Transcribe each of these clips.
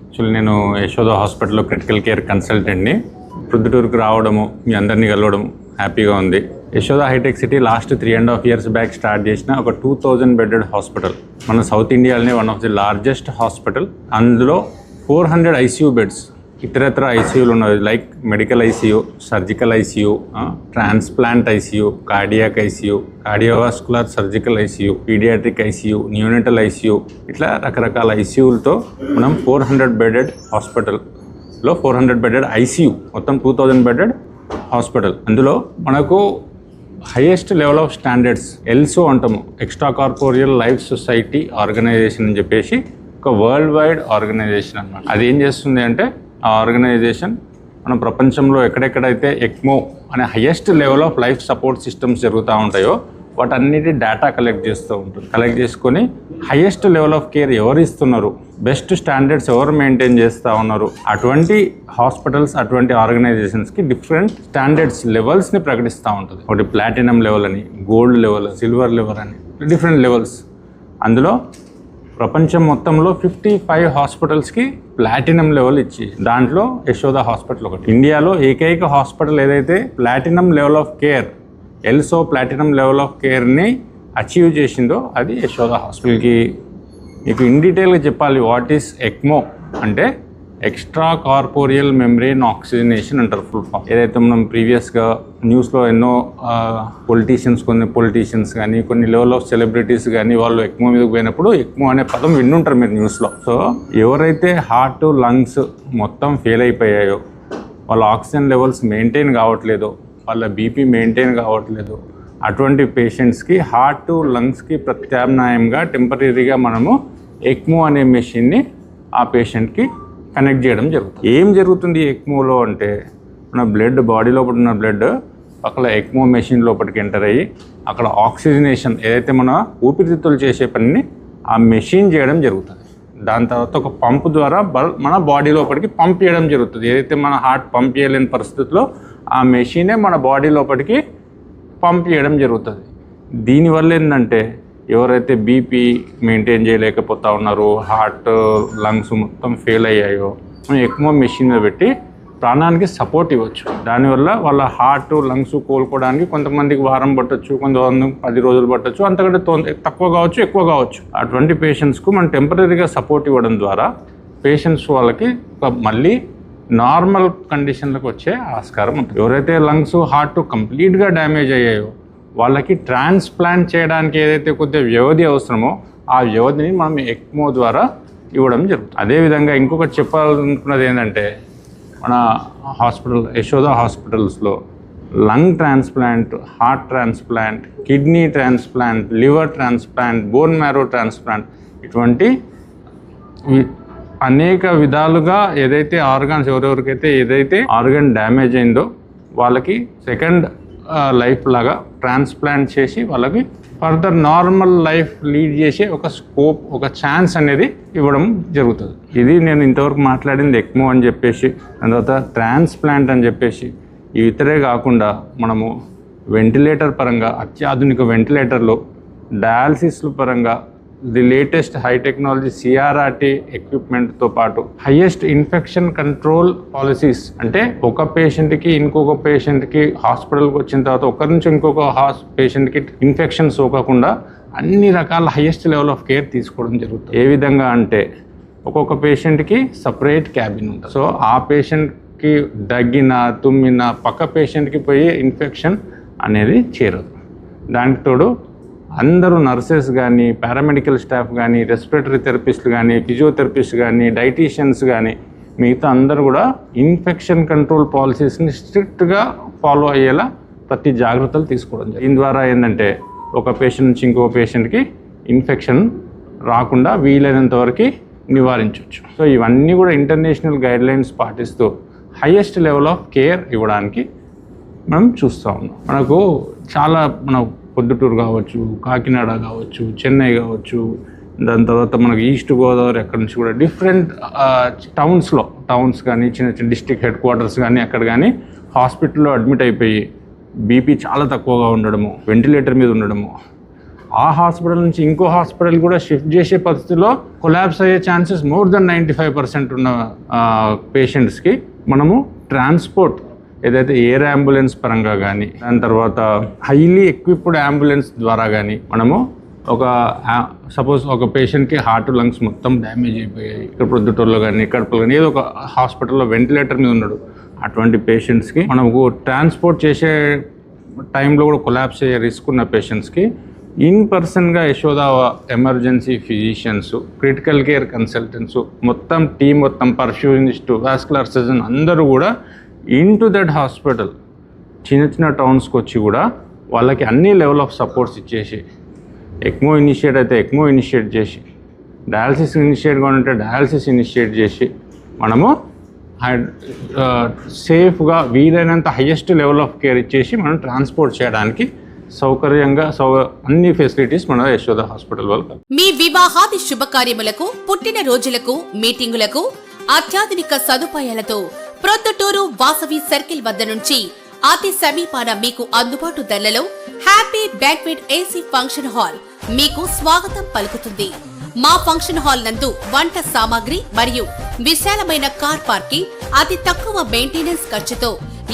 Actually నేను యశోద హాస్పిటల్లో critical care కన్సల్టెంట్ని. ప్రొద్దుటూరుకు రావడము, మీ అందరినీ కలవడం హ్యాపీగా ఉంది. యశోద హైటెక్ City last 3.5 years back start చేసిన ఒక 2000 bedded హాస్పిటల్. మన సౌత్ ఇండియాలోనే one of the largest hospital. అందులో 400 ICU బెడ్స్, ఇతరత్ర ఐసీయూలు ఉన్నాయి. Like medical ICU, surgical ICU, transplant ICU, cardiac ICU, cardiovascular surgical ICU, paediatric ICU, neonatal ICU, ఇట్లా రకరకాల ఐసీయూలతో మనం 400 bedded హాస్పిటల్లో 400 bedded ఐసీయూ, మొత్తం 2000 bedded హాస్పిటల్. అందులో మనకు highest level of standards ELSO అంటాము, extracorporeal life society organisation అని చెప్పేసి ఒక వరల్డ్ వైడ్ ఆర్గనైజేషన్ అన్నమాట. అది ఏం చేస్తుంది అంటే, ఆ ఆర్గనైజేషన్ మన ప్రపంచంలో ఎక్కడెక్కడైతే ఎక్మో అనే highest level of life support systems జరుగుతూ ఉంటాయో వాటన్నిటి డేటా కలెక్ట్ చేస్తూ ఉంటుంది. కలెక్ట్ చేసుకొని హైయెస్ట్ లెవెల్ ఆఫ్ కేర్ ఎవరు ఇస్తున్నారు, బెస్ట్ స్టాండర్డ్స్ ఎవరు మెయింటైన్ చేస్తూ ఉన్నారు, అటువంటి హాస్పిటల్స్, అటువంటి ఆర్గనైజేషన్స్కి డిఫరెంట్ స్టాండర్డ్స్ లెవెల్స్ని ప్రకటిస్తూ ఉంటుంది. ఒకటి ప్లాటినం లెవెల్ అని, గోల్డ్ లెవెల్, సిల్వర్ లెవెల్ అని, డిఫరెంట్ లెవెల్స్. అందులో ప్రపంచం మొత్తంలో 55 హాస్పిటల్స్కి ప్లాటినం లెవెల్ ఇచ్చి, దాంట్లో యశోద హాస్పిటల్ ఒకటి. ఇండియాలో ఏకైక హాస్పిటల్ ఏదైతే platinum level of care, also platinum level of కేర్ని అచీవ్ చేసిందో అది యశోద హాస్పిటల్కి. మీకు ఇన్ డీటెయిల్గా చెప్పాలి, వాట్ ఈస్ ఎక్మో అంటే ఎక్స్ట్రా కార్పోరియల్ మెంబ్రేన్ ఆక్సిజనేషన్ అంటారు ఫుల్ ఫామ్. ఏదైతే మనం ప్రీవియస్గా న్యూస్లో ఎన్నో కొన్ని పొలిటీషియన్స్ కానీ, కొన్ని లెవెల్ ఆఫ్ సెలబ్రిటీస్ కానీ వాళ్ళు ఎక్మో మీదకి పోయినప్పుడు ఎక్మో అనే పదం విన్నుంటారు మీరు న్యూస్లో. సో ఎవరైతే హార్ట్, లంగ్స్ మొత్తం ఫెయిల్ అయిపోయాయో, వాళ్ళ ఆక్సిజన్ లెవెల్స్ మెయింటైన్ కావట్లేదో, వాళ్ళ బీపీ మెయింటైన్ కావట్లేదు, అటువంటి పేషెంట్స్కి హార్ట్, లంగ్స్కి ప్రత్యామ్నాయంగా టెంపరీగా మనము ఎక్మో అనే మెషిన్ని ఆ పేషెంట్కి కనెక్ట్ చేయడం జరుగుతుంది. ఏం జరుగుతుంది ఎక్మోలో అంటే, మన బ్లడ్, బాడీ లోపల ఉన్న బ్లడ్ పక్కన ఎక్మో మెషిన్ లోపలికి ఎంటర్ అయ్యి అక్కడ ఆక్సిజనేషన్, ఏదైతే మన ఊపిరితిత్తులు చేసే పనిని ఆ మెషిన్ చేయడం జరుగుతుంది. దాని తర్వాత ఒక పంపు ద్వారా మన బాడీ లోపలికి పంప్ చేయడం జరుగుతుంది. ఏదైతే మన హార్ట్ పంప్ చేయలేని పరిస్థితుల్లో ఆ మెషినే మన బాడీ లోపలికి పంప్ చేయడం జరుగుతుంది. దీనివల్ల ఏంటంటే, ఎవరైతే బీపీ మెయింటైన్ చేయలేకపోతా ఉన్నారో, హార్ట్, లంగ్స్ మొత్తం ఫెయిల్ అయ్యాయో, మనం ఎక్మో మెషిన్ మీద పెట్టి ప్రాణానికి సపోర్ట్ ఇవ్వచ్చు. దానివల్ల వాళ్ళ హార్ట్, లంగ్స్ కోలుకోవడానికి కొంతమందికి వారం పట్టచ్చు, కొంతమందికి 10 రోజులు పట్టచ్చు, అంతకంటే తక్కువ కావచ్చు, ఎక్కువ కావచ్చు. అటువంటి పేషెంట్స్కు మనం టెంపరీగా సపోర్ట్ ఇవ్వడం ద్వారా పేషెంట్స్ వాళ్ళకి మళ్ళీ నార్మల్ కండిషన్లకు వచ్చే ఆస్కారం ఉంటుంది. ఎవరైతే లంగ్స్, హార్ట్ కంప్లీట్గా డ్యామేజ్ అయ్యాయో వాళ్ళకి ట్రాన్స్ప్లాంట్ చేయడానికి ఏదైతే కొద్దిగా వ్యవధి అవసరమో ఆ వ్యవధిని మనం ఎక్మో ద్వారా ఇవ్వడం జరుగుతుంది. అదేవిధంగా ఇంకొకటి చెప్పాలనుకున్నది ఏంటంటే, మన హాస్పిటల్, యశోద హాస్పిటల్స్లో lung transplant, heart transplant, kidney transplant, liver transplant, bone marrow transplant, ఇటువంటి అనేక విధాలుగా ఏదైతే ఆర్గాన్స్, ఎవరెవరికైతే ఏదైతే ఆర్గన్ డ్యామేజ్ అయిందో వాళ్ళకి సెకండ్ లైఫ్ లాగా ట్రాన్స్ప్లాంట్ చేసి వాళ్ళకి ఫర్దర్ నార్మల్ లైఫ్ లీడ్ చేసే ఒక స్కోప్, ఒక ఛాన్స్ అనేది ఇవ్వడం జరుగుతుంది. ఇది నేను ఇంతవరకు మాట్లాడింది ఎక్మో అని చెప్పేసి, దాని తర్వాత ట్రాన్స్ప్లాంట్ అని చెప్పేసి. ఇతరే కాకుండా మనము వెంటిలేటర్ పరంగా, అత్యాధునిక వెంటిలేటర్లో, డయాలసిస్ల పరంగా the latest high technology CRRT ఎక్విప్మెంట్తో పాటు హైయెస్ట్ ఇన్ఫెక్షన్ కంట్రోల్ పాలసీస్, అంటే ఒక పేషెంట్కి ఇంకొక పేషెంట్కి హాస్పిటల్కి వచ్చిన తర్వాత ఒకరి నుంచి ఇంకొక పేషెంట్కి ఇన్ఫెక్షన్ సోకకుండా అన్ని రకాల హైయెస్ట్ లెవెల్ ఆఫ్ కేర్ తీసుకోవడం జరుగుతుంది. ఏ విధంగా అంటే, ఒక్కొక్క పేషెంట్కి సపరేట్ క్యాబిన్ ఉంటుంది. సో ఆ పేషెంట్కి దగ్గిన, తుమ్మిన పక్క పేషెంట్కి పోయి ఇన్ఫెక్షన్ అనేది చేరదు. దానికి తోడు అందరూ నర్సెస్ కానీ, పారామెడికల్ స్టాఫ్ కానీ, రెస్పిరేటరీ థెరపిస్టులు కానీ, ఫిజియోథెరపిస్ట్ కానీ, డైటీషియన్స్ కానీ, మిగతా అందరూ కూడా ఇన్ఫెక్షన్ కంట్రోల్ పాలసీస్ని స్ట్రిక్ట్గా ఫాలో అయ్యేలా ప్రతి జాగ్రత్తలు తీసుకోవడం. దీని ద్వారా ఏంటంటే, ఒక పేషెంట్ నుంచి ఇంకో పేషెంట్కి ఇన్ఫెక్షన్ రాకుండా వీలైనంత వరకు నివారించవచ్చు. సో ఇవన్నీ కూడా ఇంటర్నేషనల్ గైడ్లైన్స్ పాటిస్తూ హైయెస్ట్ లెవెల్ ఆఫ్ కేర్ ఇవ్వడానికి మనం చూస్తూ ఉన్నాం. మనకు చాలా, పొద్దుటూరు కావచ్చు, కాకినాడ కావచ్చు, చెన్నై కావచ్చు, దాని తర్వాత మనకు ఈస్ట్ గోదావరి అక్కడి నుంచి కూడా డిఫరెంట్ టౌన్స్ కానీ, చిన్న చిన్న డిస్ట్రిక్ట్ హెడ్ క్వార్టర్స్ కానీ, అక్కడ కానీ హాస్పిటల్లో అడ్మిట్ అయిపోయి బీపీ చాలా తక్కువగా ఉండడము, వెంటిలేటర్ మీద ఉండడము, ఆ హాస్పిటల్ నుంచి ఇంకో హాస్పిటల్ కూడా షిఫ్ట్ చేసే పరిస్థితిలో కొలాప్స్ అయ్యే ఛాన్సెస్ మోర్ దెన్ 95% ఉన్న పేషెంట్స్కి మనము ట్రాన్స్పోర్ట్ ఏదైతే ఎయిర్ అంబులెన్స్ పరంగా కానీ దాని తర్వాత హైలీ ఎక్విప్డ్ అంబులెన్స్ ద్వారా కానీ మనము సపోజ్ ఒక పేషెంట్కి హార్ట్ లంగ్స్ మొత్తం డ్యామేజ్ అయిపోయాయి, ఇక్కడ ప్రొద్దుటూరులో కానీ కడుపులో కానీ ఏదో ఒక హాస్పిటల్లో వెంటిలేటర్ మీద ఉన్నాడు, అటువంటి పేషెంట్స్కి మనకు ట్రాన్స్పోర్ట్ చేసే టైంలో కూడా కొలాప్స్ అయ్యే రిస్క్ ఉన్న పేషెంట్స్కి ఇన్ పర్సన్గా Yashoda emergency physicians, critical care consultants మొత్తం టీం మొత్తం పర్ఫ్యూనిస్ట్, వాస్కులర్ సర్జన్ అందరూ కూడా ఇంటూ దట్ హాస్పిటల్ చిన్న చిన్న టౌన్స్కి వచ్చి కూడా వాళ్ళకి అన్ని లెవెల్ ఆఫ్ సపోర్ట్స్ ఇచ్చేసి, ఎక్మో ఇనిషియేట్ అయితే ఎక్మో ఇనిషియేట్ చేసి, డయాలసిస్ ఇనిషియేట్గా ఉంటే డయాలసిస్ ఇనిషియేట్ చేసి మనము సేఫ్గా వీలైనంత హయ్యెస్ట్ లెవెల్ ఆఫ్ కేర్ ఇచ్చేసి మనం ట్రాన్స్పోర్ట్ చేయడానికి సౌకర్యంగా అన్ని ఫెసిలిటీస్ మన యశోద హాస్పిటల్ వాళ్ళు. మీ వివాహాది శుభకార్యములకు, పుట్టిన రోజులకు, మీటింగులకు అత్యాధునిక సదుపాయాలతో ప్రొద్దుటూరు వాసవి సర్కిల్ వద్ద నుంచి అతి సమీపాన మీకు అందుబాటు ధరలలో happy banquet AC function hall మీకు స్వాగతం పలుకుతుంది. మా ఫంక్షన్ హాల్ నందు వంట సామాగ్రి మరియు విశాలమైన కార్ పార్కింగ్, అతి తక్కువ మెయింటెనెన్స్ ఖర్చుతో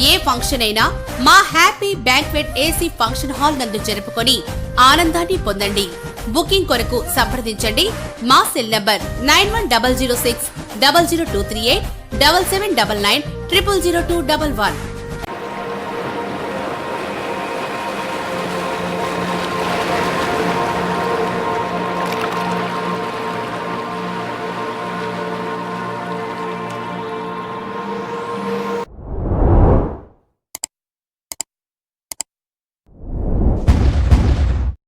ఏ ఫంక్షన్ అయినా మా happy banquet AC function hall నందు జరుపుకొని ఆనందాన్ని పొందండి. బుకింగ్ కొరకు సంప్రదించండి. మా సెల్ నంబర్ 9100600238 7799 000211.